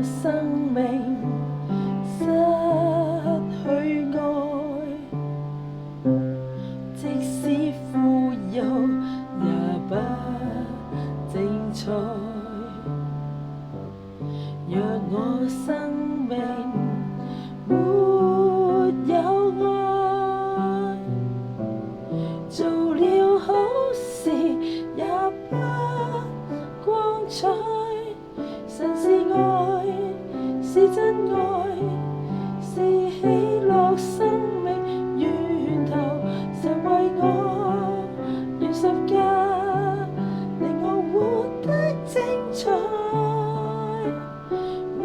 生命失去愛，即使富有也不精彩。若我生命沒有愛，做了好事也不光彩。神是愛，是真愛，是喜樂生命源頭。神為我願十架，令我活得精彩，活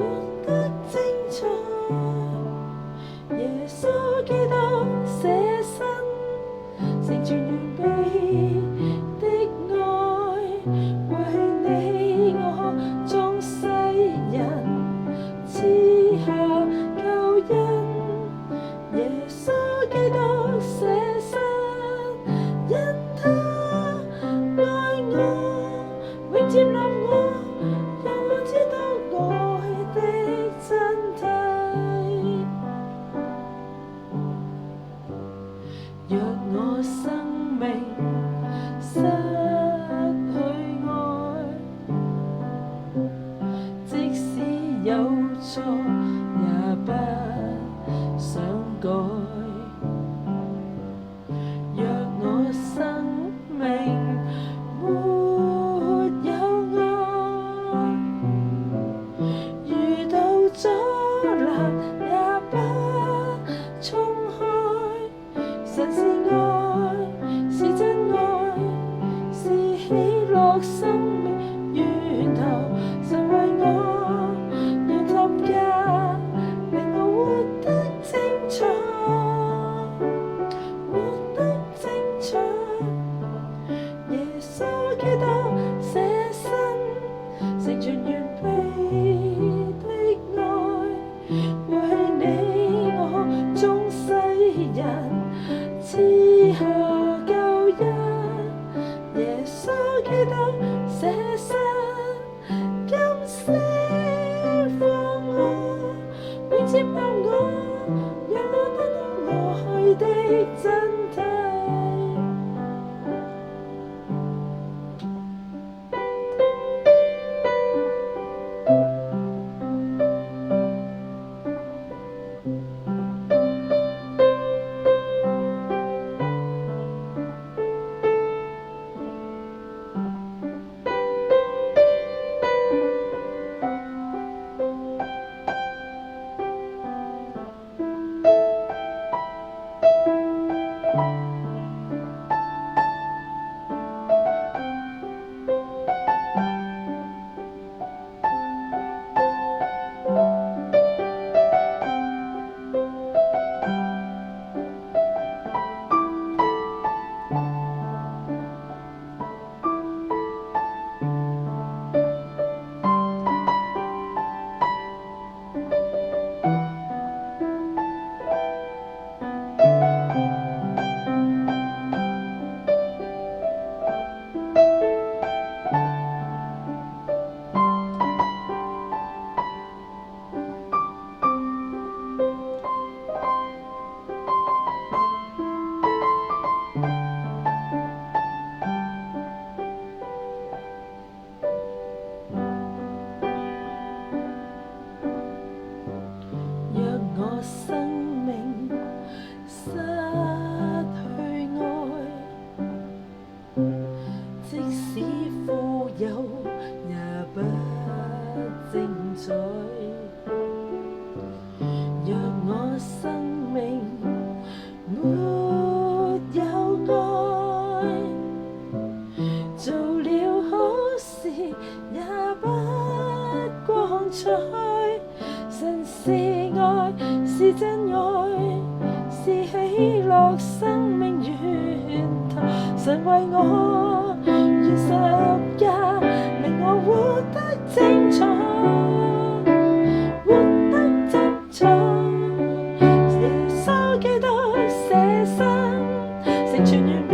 得精彩。耶穌基督捨身，成全完備的愛，為你我眾世人賜下救恩。耶穌基督捨身，因他愛我，永接納我，讓我知道愛的真諦。若我生命失去愛，即使有錯也不想改。若我生命沒有愛，遇到阻攔也不衝開。神是愛，是真愛，是喜樂生命源頭。神為我願十架，令我活得精彩，活得精彩。耶穌基督捨身，成全完備的愛，為你我眾世人賜下救恩。耶穌基督捨身，今生放我，永接納我，讓我得到愛的真諦。若我生命失去愛，即使富有也不精彩。若我生命沒有愛，做了好事也不光彩。神是愛，是真愛，是喜樂生命源頭。神為我願十架，令我活得精彩，活得精彩。耶穌基督捨身，成全完備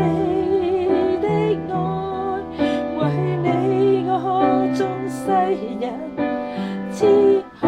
的愛，為你我眾世人賜下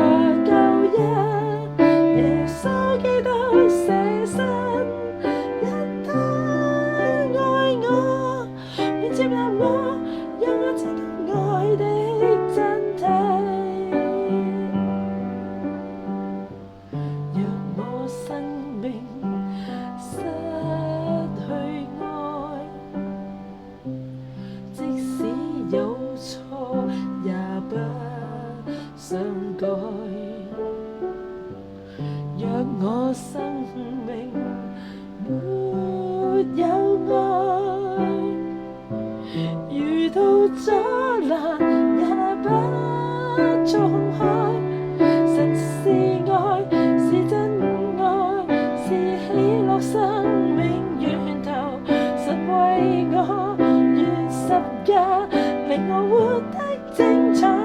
十架，令我活得精彩。